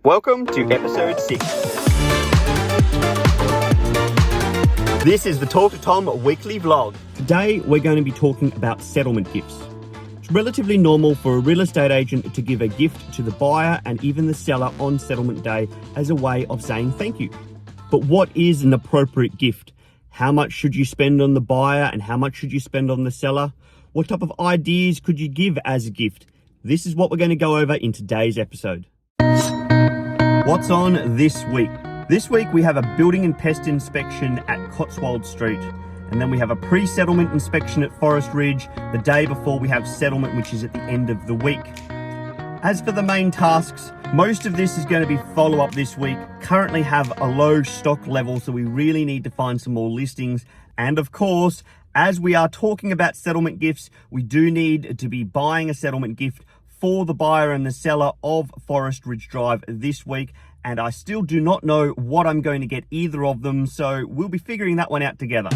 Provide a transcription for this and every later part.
Welcome to episode 6. This is the Talk to Tom weekly vlog. Today we're going to be talking about settlement gifts. It's relatively normal for a real estate agent to give a gift to the buyer and even the seller on settlement day as a way of saying thank you. But what is an appropriate gift? How much should you spend on the buyer and how much should you spend on the seller? What type of ideas could you give as a gift? This is what we're going to go over in today's episode. What's on this week? This week we have a building and pest inspection at Cotswold Street. And then we have a pre-settlement inspection at Forest Ridge the day before we have settlement, which is at the end of the week. As for the main tasks, most of this is going to be follow-up this week. Currently have a low stock level, so we really need to find some more listings. And of course, as we are talking about settlement gifts, we do need to be buying a settlement gift for the buyer and the seller of Forest Ridge Drive this week. And I still do not know what I'm going to get either of them, so we'll be figuring that one out together.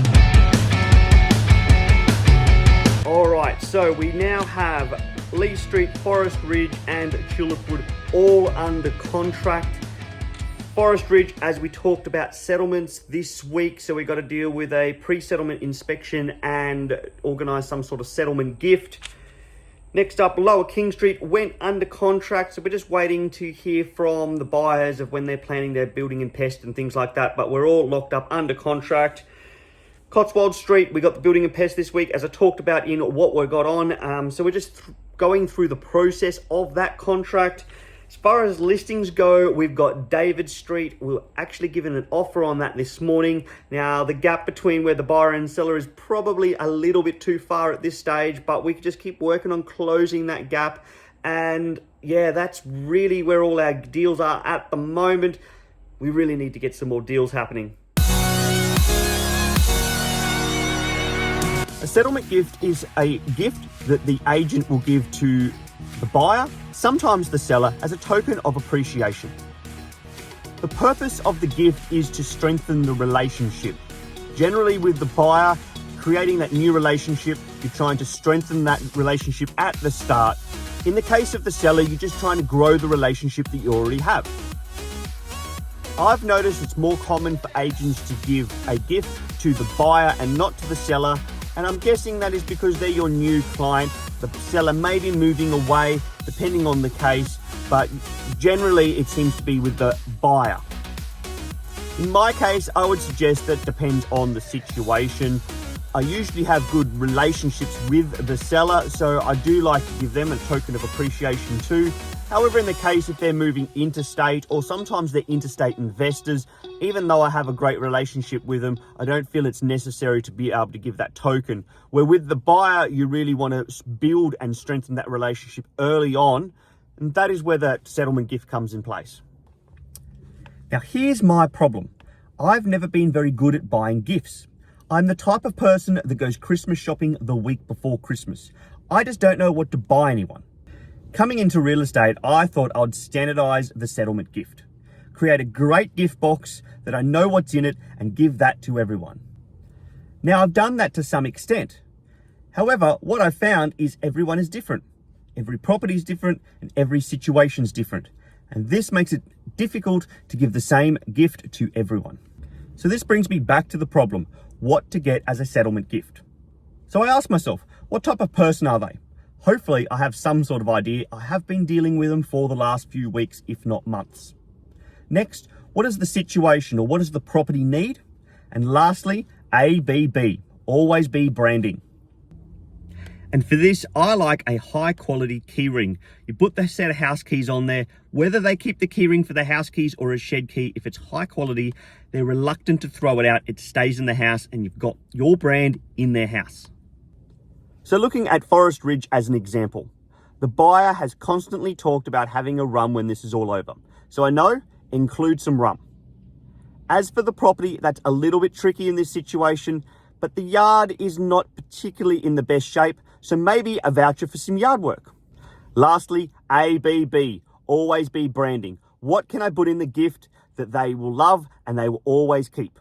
All right, so we now have Lee Street, Forest Ridge and Tulipwood all under contract. Forest Ridge, as we talked about settlements this week, so we got to deal with a pre-settlement inspection and organise some sort of settlement gift. Next up, Lower King Street went under contract, so we're just waiting to hear from the buyers of when they're planning their building and pest and things like that, but we're all locked up under contract. Cotswold Street, we got the building and pest this week, as I talked about in what we got on, so we're just going through the process of that contract. As far as listings go, we've got David Street. We're actually given an offer on that this morning. Now, the gap between where the buyer and seller is probably a little bit too far at this stage, but we can just keep working on closing that gap. And yeah, that's really where all our deals are at the moment. We really need to get some more deals happening. A settlement gift is a gift that the agent will give to the buyer, sometimes the seller, as a token of appreciation. The purpose of the gift is to strengthen the relationship. Generally with the buyer, creating that new relationship, you're trying to strengthen that relationship at the start. In the case of the seller, you're just trying to grow the relationship that you already have. I've noticed it's more common for agents to give a gift to the buyer and not to the seller, and I'm guessing that is because they're your new client. The seller may be moving away, depending on the case, but generally it seems to be with the buyer. In my case, I would suggest that depends on the situation. I usually have good relationships with the seller, so I do like to give them a token of appreciation too. However, in the case if they're moving interstate, or sometimes they're interstate investors, even though I have a great relationship with them, I don't feel it's necessary to be able to give that token. Where with the buyer, you really want to build and strengthen that relationship early on, and that is where that settlement gift comes in place. Now, here's my problem. I've never been very good at buying gifts. I'm the type of person that goes Christmas shopping the week before Christmas. I just don't know what to buy anyone. Coming into real estate, I thought I'd standardize the settlement gift. Create a great gift box that I know what's in it and give that to everyone. Now, I've done that to some extent. However, what I found is everyone is different. Every property is different and every situation is different. And this makes it difficult to give the same gift to everyone. So this brings me back to the problem, what to get as a settlement gift. So I asked myself, what type of person are they? Hopefully I have some sort of idea. I have been dealing with them for the last few weeks, if not months. Next, what is the situation or what does the property need? And lastly, ABB, always be branding. And for this, I like a high quality key ring. You put the set of house keys on there, whether they keep the key ring for the house keys or a shed key, if it's high quality, they're reluctant to throw it out. It stays in the house and you've got your brand in their house. So looking at Forest Ridge as an example, the buyer has constantly talked about having a rum when this is all over. So I know, include some rum. As for the property, that's a little bit tricky in this situation, but the yard is not particularly in the best shape, so maybe a voucher for some yard work. Lastly, ABB, always be branding. What can I put in the gift that they will love and they will always keep?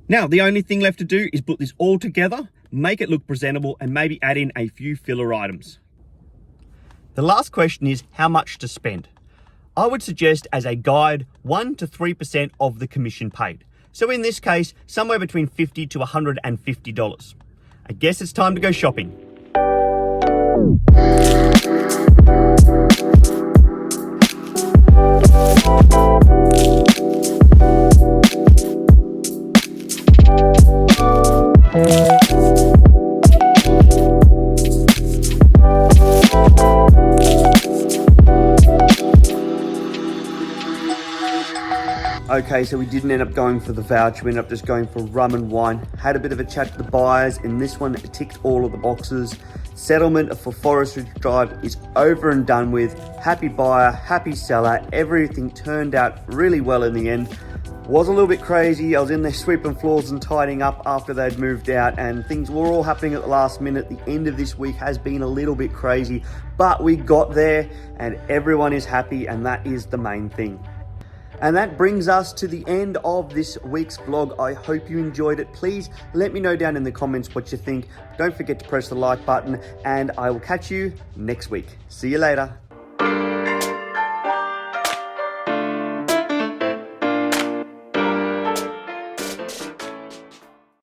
Now, the only thing left to do is put this all together, make it look presentable, and maybe add in a few filler items. The last question is how much to spend. I would suggest as a guide 1 to 3% of the commission paid. So in this case, somewhere between $50 to $150. I guess it's time to go shopping. Okay, so we didn't end up going for the voucher. We ended up just going for rum and wine. Had a bit of a chat to the buyers. In this one, it ticked all of the boxes. Settlement for Forest Ridge Drive is over and done with. Happy buyer, happy seller. Everything turned out really well in the end. Was a little bit crazy. I was in there sweeping floors and tidying up after they'd moved out, and things were all happening at the last minute. The end of this week has been a little bit crazy, but we got there and everyone is happy, and that is the main thing. And that brings us to the end of this week's vlog. I hope you enjoyed it. Please let me know down in the comments what you think. Don't forget to press the like button, and I will catch you next week. See you later.